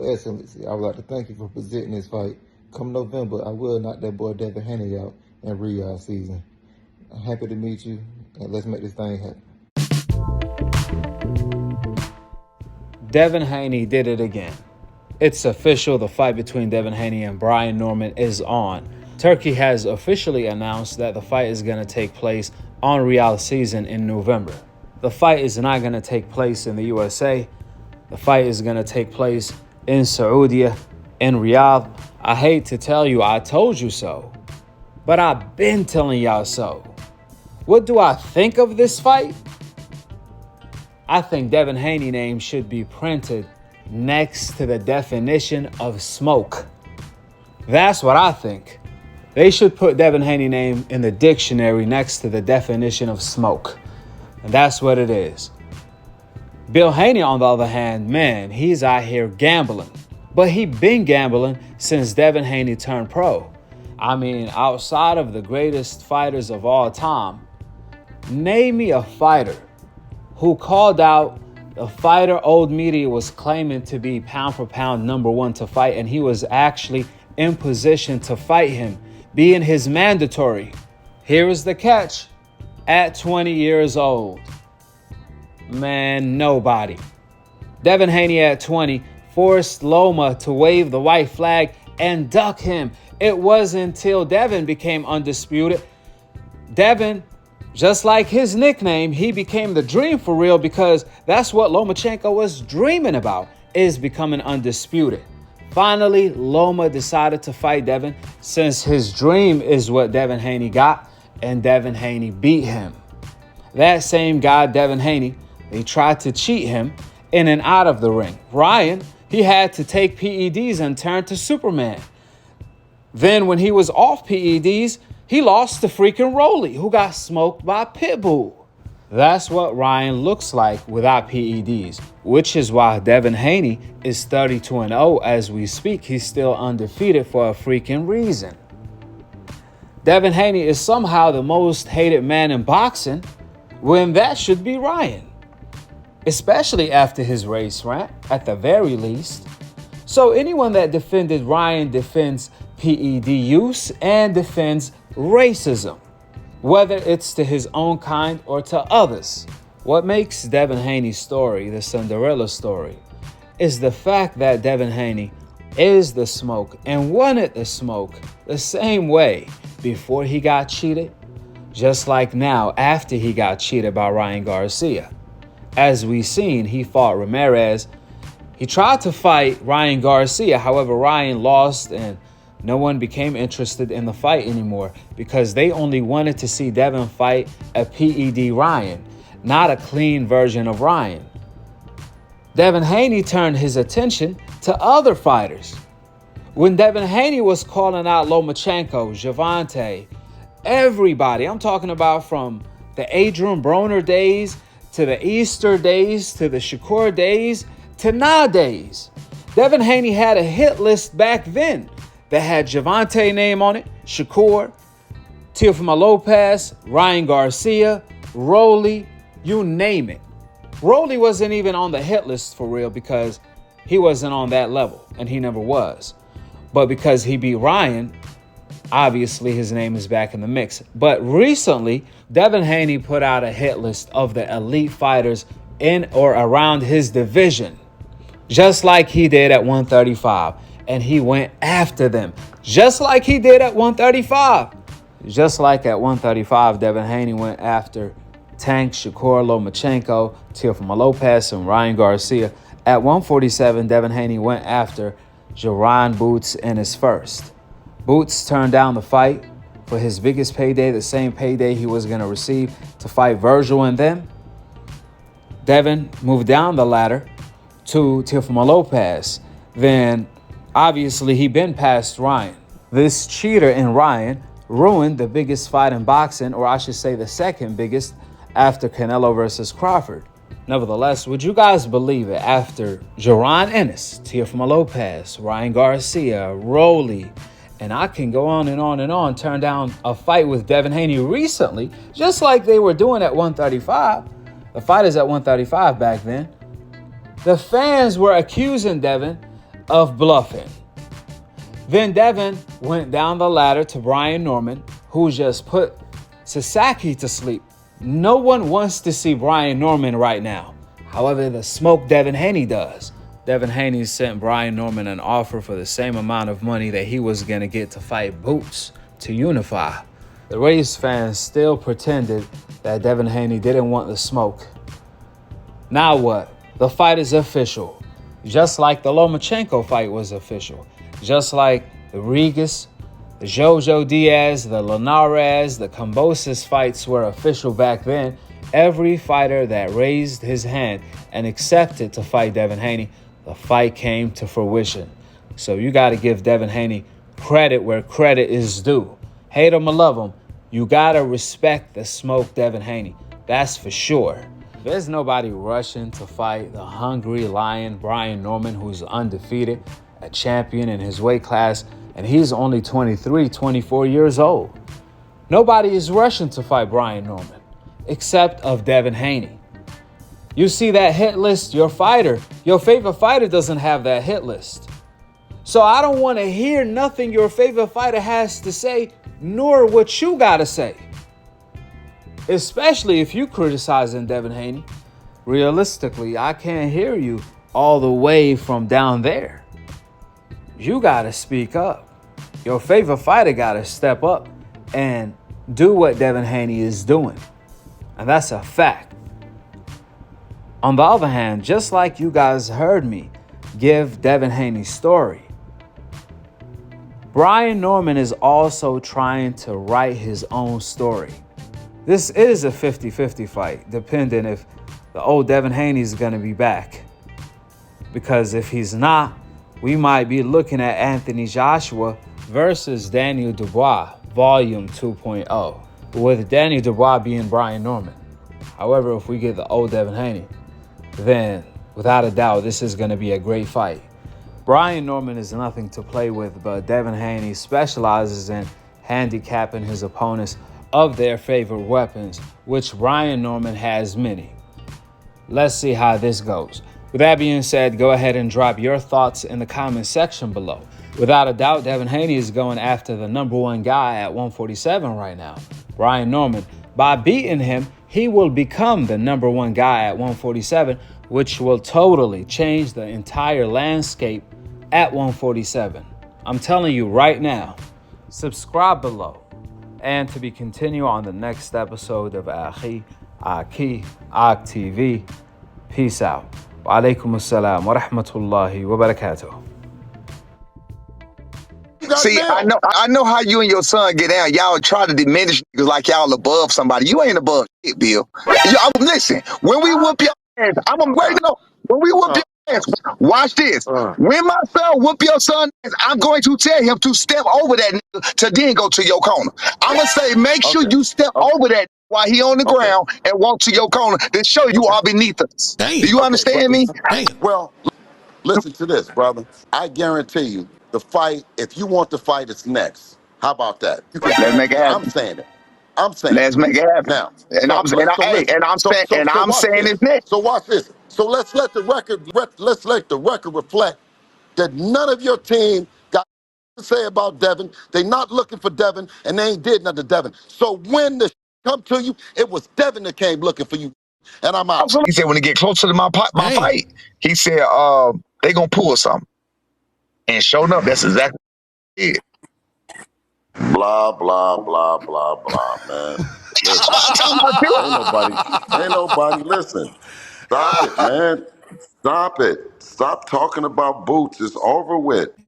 Excellency, I would like to thank you for presenting this fight. Come November, I will knock that boy Devin Haney out in Riyadh season. I'm happy to meet you, and let's make this thing happen. Devin Haney did it again. It's official, the fight between Devin Haney and Brian Norman is on. Turkey has officially announced that the fight is going to take place on Riyadh season in November. The fight is not going to take place in the USA. The fight is going to take place in Saudi, in Riyadh. I hate to tell you I told you so, but I've been telling y'all so. What do I think of this fight? I think Devin Haney's name should be printed next to the definition of smoke. That's what I think. They should put Devin Haney's name in the dictionary next to the definition of smoke. And that's what it is. Bill Haney, on the other hand, man, he's out here gambling. But he been gambling since Devin Haney turned pro. I mean, outside of the greatest fighters of all time, name me a fighter who called out a fighter old media was claiming to be pound for pound number one to fight, and he was actually in position to fight him, being his mandatory. Here is the catch. At 20 years old. Man, nobody. Devin Haney at 20 forced Loma to wave the white flag and duck him. It wasn't until Devin became undisputed. Devin, just like his nickname, he became the dream for real, because that's what Lomachenko was dreaming about, is becoming undisputed. Finally, Loma decided to fight Devin, since his dream is what Devin Haney got. And Devin Haney beat him. That same guy, Devin Haney, they tried to cheat him in and out of the ring. Ryan, he had to take PEDs and turn to Superman. Then when he was off PEDs, he lost to freaking Rolly, who got smoked by Pitbull. That's what Ryan looks like without PEDs, which is why Devin Haney is 32-0 as we speak. He's still undefeated for a freaking reason. Devin Haney is somehow the most hated man in boxing, when that should be Ryan. Especially after his race rant, at the very least. So anyone that defended Ryan defends PED use and defends racism, whether it's to his own kind or to others. What makes Devin Haney's story the Cinderella story is the fact that Devin Haney is the smoke and wanted the smoke the same way before he got cheated, just like now after he got cheated by Ryan Garcia. As we seen, he fought Ramirez. He tried to fight Ryan Garcia, however, Ryan lost and no one became interested in the fight anymore, because they only wanted to see Devin fight a PED Ryan, not a clean version of Ryan. Devin Haney turned his attention to other fighters. When Devin Haney was calling out Lomachenko, Gervonta, everybody, I'm talking about from the Adrian Broner days to the Easter days to the Shakur days to nowadays. Devin Haney had a hit list back then that had Gervonta name on it, Shakur, Teofimo Lopez, Ryan Garcia, Rolly, you name it. Rolly wasn't even on the hit list for real, because he wasn't on that level, and he never was. But because he beat Ryan, obviously his name is back in the mix. But recently, Devin Haney put out a hit list of the elite fighters in or around his division, just like he did at 135. And he went after them, just like he did at 135. Just like at 135, Devin Haney went after Tank, Shakur, Lomachenko, Teofimo Lopez, and Ryan Garcia. At 147, Devin Haney went after Jaron Boots in his first. Boots turned down the fight for his biggest payday, the same payday he was going to receive to fight Virgil and them. Devin moved down the ladder to Teofimo Lopez. Then, obviously, he been past Ryan. This cheater in Ryan ruined the biggest fight in boxing, or I should say the second biggest, after Canelo versus Crawford. Nevertheless, would you guys believe it? After Jaron Ennis, Teofimo Lopez, Ryan Garcia, Rolly, and I can go on and on and on, turn down a fight with Devin Haney recently, just like they were doing at 135. The fighters at 135 back then. The fans were accusing Devin of bluffing. Then Devin went down the ladder to Brian Norman, who just put Sasaki to sleep. No one wants to see Brian Norman right now. However, the smoke Devin Haney does. Devin Haney sent Brian Norman an offer for the same amount of money that he was going to get to fight Boots to unify. The Rays fans still pretended that Devin Haney didn't want the smoke. Now what? The fight is official. Just like the Lomachenko fight was official. Just like the Regis, the Jojo Diaz, the Linares, the Kambosos fights were official back then. Every fighter that raised his hand and accepted to fight Devin Haney, the fight came to fruition. So you got to give Devin Haney credit where credit is due. Hate him or love him, you got to respect the smoke Devin Haney. That's for sure. There's nobody rushing to fight the hungry lion Brian Norman, who's undefeated, a champion in his weight class, and he's only 23, 24 years old. Nobody is rushing to fight Brian Norman, except of Devin Haney. You see that hit list, your favorite fighter doesn't have that hit list. So I don't want to hear nothing your favorite fighter has to say, nor what you got to say. Especially if you criticizing Devin Haney. Realistically, I can't hear you all the way from down there. You got to speak up. Your favorite fighter got to step up and do what Devin Haney is doing. And that's a fact. On the other hand, just like you guys heard me give Devin Haney's story, Brian Norman is also trying to write his own story. This is a 50-50 fight, depending if the old Devin Haney is going to be back. Because if he's not, we might be looking at Anthony Joshua versus Daniel Dubois, Volume 2.0, with Daniel Dubois being Brian Norman. However, if we get the old Devin Haney, then without a doubt, this is going to be a great fight. Brian Norman is nothing to play with, but Devin Haney specializes in handicapping his opponents of their favorite weapons, which Brian Norman has many. Let's see how this goes. With that being said, go ahead and drop your thoughts in the comment section below. Without a doubt, Devin Haney is going after the number one guy at 147 right now, Brian Norman. By beating him, he will become the number one guy at 147, which will totally change the entire landscape at 147. I'm telling you right now. Subscribe below. And to be continued on the next episode of Akhi, Akhi TV. Peace out. Wa alaikum assalam wa rahmatullahi wa barakatuh. See, I know how you and your son get down. Y'all try to diminish niggas like y'all above somebody. You ain't above shit, Bill. Listen, when we whoop your ass, when we whoop your ass, watch this. When my son whoop your son ass, I'm going to tell him to step over that nigga to then go to your corner. I'm going to say, make sure you step over that while he on the ground and walk to your corner to show you are beneath us. Damn. Do you understand me? Damn. Well, listen to this, brother. I guarantee you, the fight, if you want the fight, it's next. How about that? You can Let's make it happen. I'm saying it. I'm saying Let's make it happen. now. And I'm saying it's next. So watch this. So let's let the record reflect that none of your team got to say about Devin. They not looking for Devin, and they ain't did nothing to Devin. So when the come to you, it was Devin that came looking for you. And I'm out. He said when they get closer to my fight, he said they gonna pull something. And sure enough, that's exactly it. Blah, blah, blah, blah, blah, man. Listen, ain't nobody, listen. Stop it, man. Stop it. Stop talking about Boots. It's over with.